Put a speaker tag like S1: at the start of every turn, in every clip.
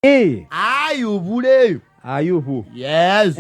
S1: Hey.
S2: Ayubu.
S1: Ayubu.
S2: Yes.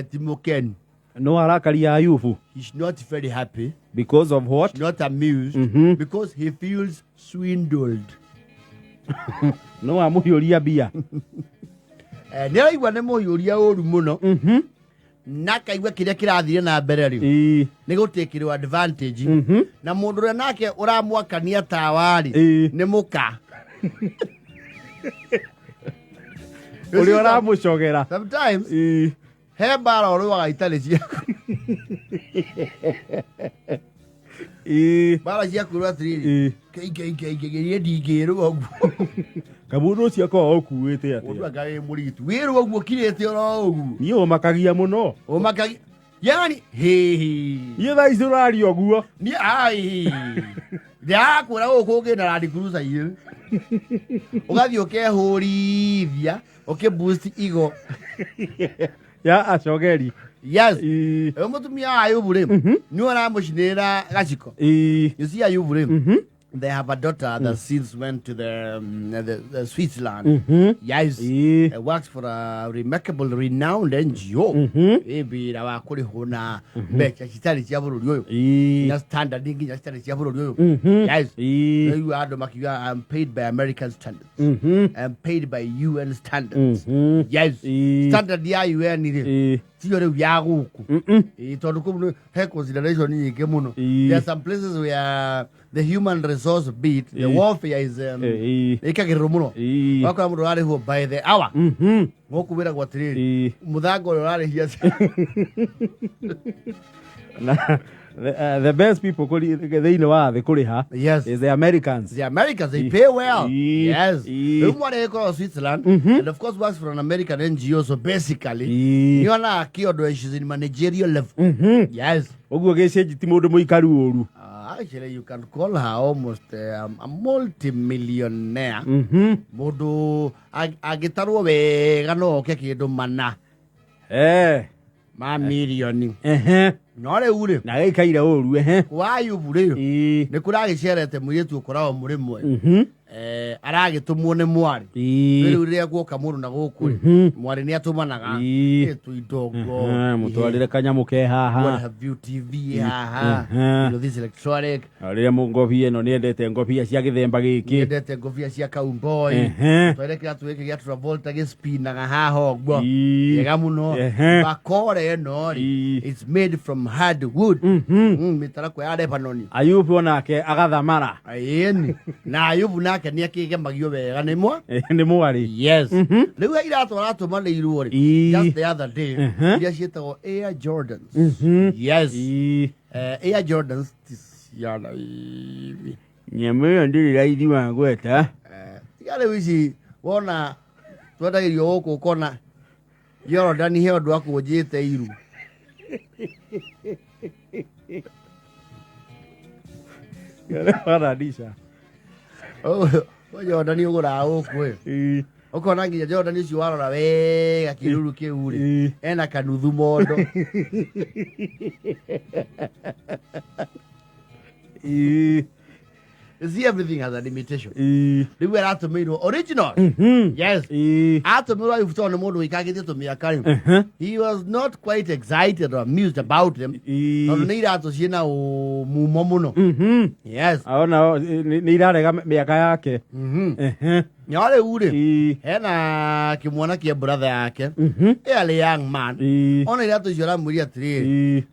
S2: Timoken.
S1: No harakari ya Ayubu.
S2: He's not very happy.
S1: Because of what?
S2: He's not amused. Because he feels swindled.
S1: No amuhiuria bia.
S2: Nĩraigua nĩ mũhiũria ũru mũno. Na kaigua kĩrĩa kĩrathire na mbere rĩu. Nĩ gũtĩkĩrwo advantage. Na mũndũ ũrĩa nake ũramwakania tawa rĩ nĩ mũka.
S1: Ũrĩa ũramũcogera.
S2: Sometimes he mbara ũrũaga itarĩ ciaku. Mbara ciaku rwa atĩrĩrĩ. Kĩngĩgĩrie ndingĩrwo ũguo.
S1: Kamundu ũcio akoragwo ũkuĩte atĩa?
S2: Mũndũ anga wĩ mũrigitu. Wĩrwo ũguo kirĩte oro ũguo.
S1: Niĩ ũmakagia mũno.
S2: Ũmakagia. Yani
S1: Iye thaa ici ũraria ũguo.
S2: Ni ai. Ndakũra gũkũ ngĩna Land Cruiser iye. Ũgathiĩ ũkehũrithia, ũkĩboost igo.
S1: Ya acogeri.
S2: Yes. Mũtumia wa Ayubu rĩ, nĩ ũramũcinĩrĩra gaciko. You see Ayubu rĩ, they have a daughter that since went to the Switzerland. Yes. Works for a remarkable, renowned NGO. Maybe I could hona becha chitari cia bururi uyu. Na standard nginya chitari cia bururi uyu. Yes. You are the makia. I'm paid by American standards. I'm paid by UN standards. Yes. Standard ya UN ni. Tiore ya guku. Tondu kumu he consideration nyingi muno. There are some places where the human resource bit, the warfare is ikagirwo muno. Wakora mundu ari ho by the hour. Ngokubira kwa tiriri. Muthango urari hia.
S1: The best people they know are the kuriha.
S2: Yes.
S1: Is the Americans.
S2: The Americans, they pay well. Yes. Umware ko Switzerland and of course works for an American NGO, so basically you are kiodo she's in managerial level. Yes.
S1: Oguo gece ti mundu muikaru oru.
S2: Actually, you can call her almost a multi-millionaire. Mundu agitarwo wega no ke kindu mana. Ma milioni. No re ure.
S1: Na gikaira oru
S2: Wa Ayubu rĩo. Nĩ kũragĩcerete mũirĩtu ũkoragwo mũrĩ mwe. Aragĩtũmwo nĩ mwari. Rĩu rĩrĩa guoka mũndũ na gũkũ mwari nĩ atũmanaga tu idongo.
S1: Mũtwarĩre kanyamu ke haha.
S2: What have you TV haha. You know this electronic.
S1: Rĩrĩa ngobia ĩno nĩ endete ngobia cia gĩthemba gĩkĩ.
S2: Nĩ endete ngobia cia cowboy. Twere kĩratu gĩkĩ gĩa Travolta gĩspinaga haha ũguo. Yega mũno. Bakore ĩno it's made from hardwood. Mĩtarakwa ya Lebanon.
S1: Ayubu onake agathamara.
S2: Ayeni. Na Ayubu nake nĩ akĩgemagio wega nĩ mwa.
S1: Nĩ mwari.
S2: Yes. Rĩu iratwara tũmanĩirwo rĩ. Just the other day. Iria ciĩtagwo Air Jordans. Yes. Air Jordans yana hivi.
S1: Nyamũ ĩyo ndĩrĩ raithi wa gweta.
S2: Rĩu ici wona twendagĩrio gũkũ kona Jordan he ũndũ akũnjĩte iru.
S1: Paradisa.
S2: Jordan ũgũra gũkũ. Ukona nginya Jordan icio warora wega kiruru kiu ri. Ena kanuthu mondo. See, everything has a limitation. They were atomido original. Yes. Atomido if to no we can't get to me a He was not quite excited or amused about them. No need to see now mumomuno. Yes.
S1: Oh no, need a miaka yake.
S2: Nyale ure. Hena kimwana kia brother yake. A young man. Only that is your muria tree.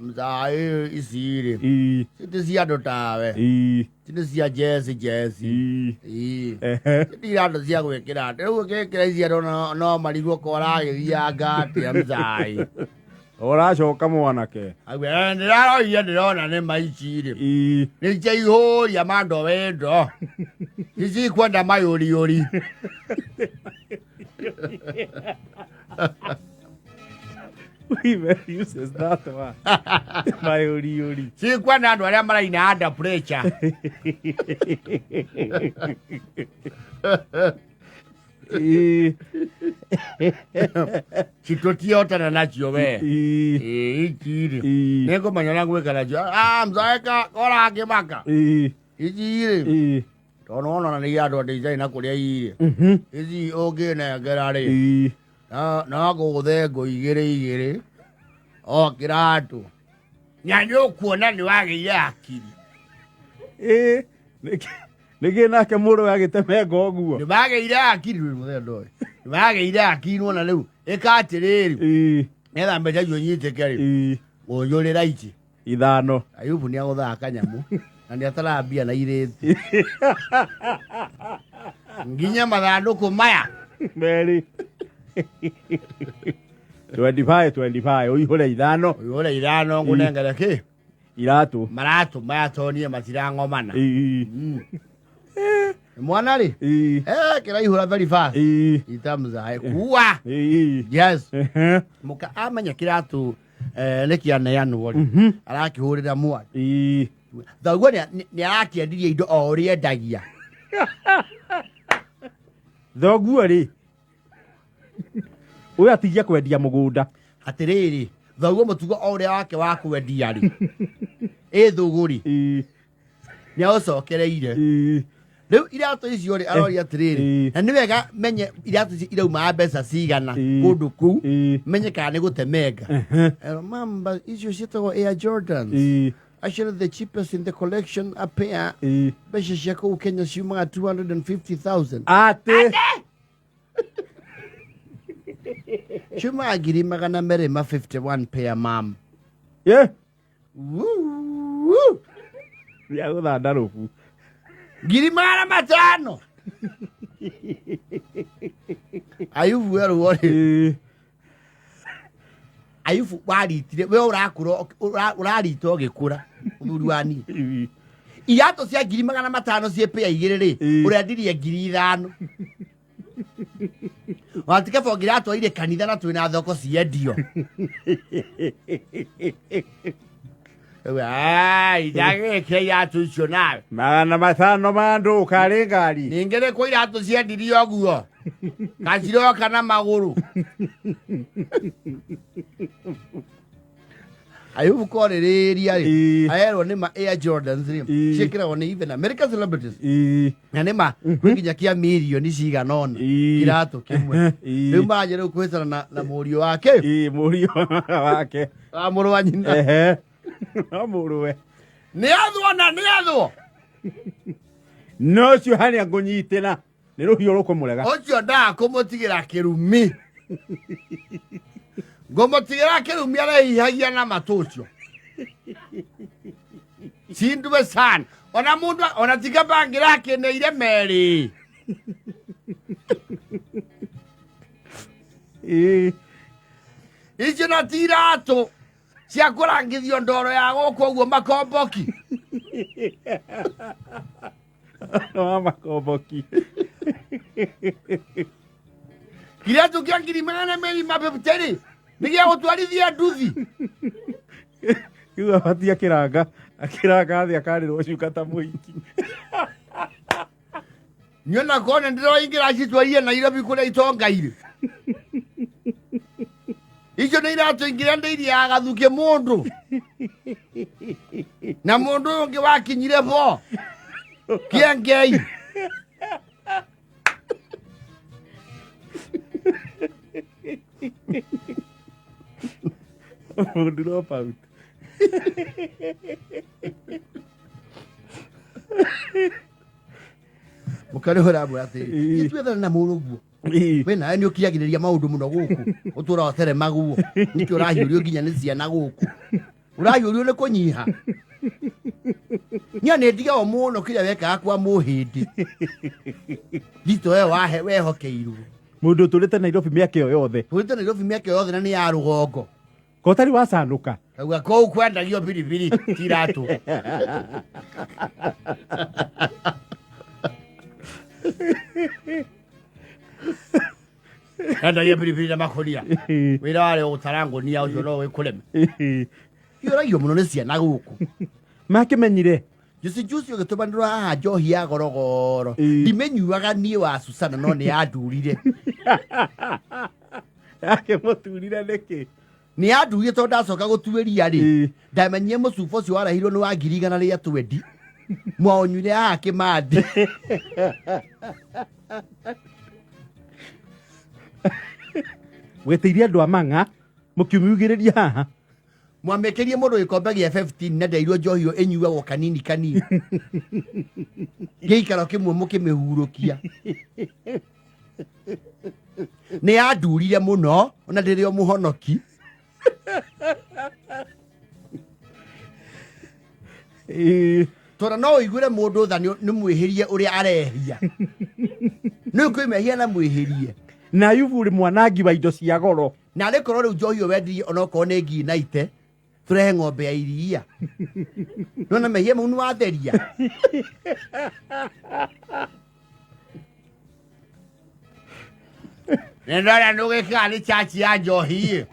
S2: Mzai isiri. Sitisia dotawe. Sitisia Jesse. Tira cia gwikira. Riu gekira cia no marigwo kora githia ngati mzai.
S1: Oracoka mwanake.
S2: Agwe ndiraroia ndirona nĩ maiciri. Nĩ njaihoria mando wendo. Ici kwenda mayuri.
S1: We very uses that one. My ori.
S2: Si kwenda andu aria maraina under pressure. Chitotiota na chio we. Ikiri. Nego manyana gweka na chio. Mzaeka kora akimaka. Ikiri. Tono na ya do design na kuria ire. Izi oge na garare. Na go there go igere. O kiratu. Nyanyo kuona ni wage ya akili.
S1: Nige nake muru agitemenga oguo.
S2: Ni wage ira akili muthe ndo. Ni wage ira akili wona riu. Ekatiriri. Netha mbeja yo nyite keri. Oyore raiti.
S1: Ithano.
S2: Ayubu ni aguthaka nyamu. Na ni atarambia na ireti. Nginya mathanduku maya.
S1: Meri. 25 uihore ithano
S2: ngunengere ki
S1: iratu
S2: maratu maya tonie matirangomana mwana ri kira ihura very fast itamza kuwa yes muka amanya kiratu nekiane yanu wori arakihurira mwa thagwo ni arakiendirie indo o ri endagia
S1: thogwo ri uya tijia kwendia mugunda
S2: atiriri thagwo mutugo ore wake wa kwendia ri thuguri ni osokereire riu irato icio ri arori atiriri na ni wega menye irato icio irauma mbeca cigana kundu ku menye kana ni gutemenga mamba icio citagwo Air Jordans actually the cheapest in the collection a pair mbeca cia kuu Kenya ciumaga 250,000
S1: ate
S2: Chuma giri magana mere ma 51 pair mam.
S1: Yeah.
S2: Woo.
S1: Ya uthanda rufu.
S2: Giri magana matano. Ayubu wero wori. Ayubu wari tire we urakuro urarito gikura uthuri wani. Iyato cia giri magana matano cie pair igiriri urendirie giri 5. Watika fogira to ile kanitha na twina thoko ciendio. Ndage ya tucio nawe.
S1: Magana matano mandu kari ngari.
S2: Ningere ko iratu ciendirio oguo. Kaciro kana maguru. Ayubu korereria ri. Ayero ni ma Air Jordans ri. Shikira one even American celebrities. Na ni ma kwiginya kia milioni ciganona. Iratu kimwe. Riu majere kwetana na murio wake.
S1: Murio wake.
S2: Amuru wa nyina.
S1: Amuru we.
S2: Ni athwo.
S1: No cio hani angunyitena. Ni ruhio rukumurega.
S2: Ocio nda kumutigira kirumi. Gomotigira kirumi arahihagia na matucio. Sinduwe sana. Ona mundu ona tiga bangira kineire meri. Icio na tirato. Cia kurangithio ndoro ya guku uguo makomboki.
S1: Makomboki.
S2: Kiria tukia ngiri magana meri mabebuteri. Nigia gutwarithia nduthi.
S1: Kiuga bati akiranga athi akarirwo cukata muiki.
S2: Nyona kone ndiro ingira citwarie Nairobi kuria itongaire. Icio ni irato ingira ndeiri agathuke mundu. Na mundu ungi wakinyire bo. Kiengei.
S1: Drop out.
S2: Mukare hora bwate. Itwetha na muruguo. Wena ni ukiagiriria maundu muno guku. Utura otere maguo. Niki urahiurio ginya ni ciana guku. Urahiurio ni kunyiha. Nya ne diga o muno kiria weka akwa muhindi. Dito we hokeiru.
S1: Mundu turite Nairobi miaka yo yothe.
S2: Turite Nairobi miaka yothe na ni ya rugongo.
S1: Kotari wacanuka.
S2: Kauga ko kwendagio biribiri tiratu. Enda ya biribiri na makoria. Wira wale utarango ni ya ujo no we kuleme. Yora yo muno ne ciana guku.
S1: Makimenyire.
S2: Juice ugitubandira haha njohi ya gorogoro. Ndimenyuaga nie wa Susana no ni adurire.
S1: Ake muturire niki.
S2: Ni adurire to ndacoka gutueria ri. Ndamenye mucubo cio warahirwo ni wa 120. Mwaonyire ake madi.
S1: Mwetiria andu amanga mukiumugiriria haha.
S2: Mwamekerie mundu gikombe gia 15 na ndairwo njohio enyuagwo kanini kanini. Geikaro kimwe mukimehurukia. Ni andurire muno ona ndirio muhonoki. Tora no igure mundu tha ni mwihirie uria arehia. Ni kwimehia na mwihirie.
S1: Na Ayubu ri mwanangi wa indo cia goro.
S2: Na rikorwo riu njohio wendirie ona ko ne ngi naite. Turehe ng'ombe ya iria. Nona mehia mau ni watheria. Nendora nugika ni chachi ya njohi.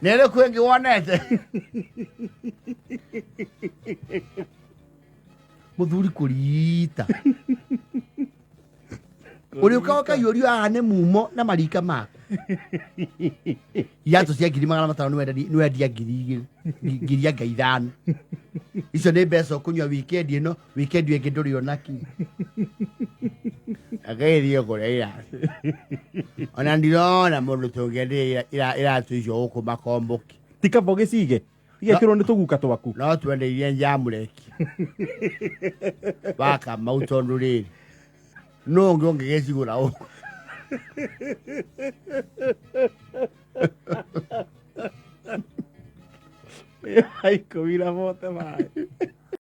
S2: Nere kwengi wonete. Muthuri kurita. Uri ukaoka yorio ane mumo na marika mako. Yato cia 500 nĩ wendia 2,500. Icio nĩ mbeca ũkũnyua weekend ĩno, weekend ĩngĩ ndũrĩ onaki. Ageithie kũrĩa iraci. Ona ndirona mũndũ tũngĩendia iratũ icio gũkũ Makomboki.
S1: Ti kaba ũgĩcige igekĩrwo nĩ tũguka twaku.
S2: No twendeirie njamũreki. Baka mau tondũ rĩrĩ no ũngĩ ũngĩgĩcigũra ũguo.
S1: Ai, comida mote, vai.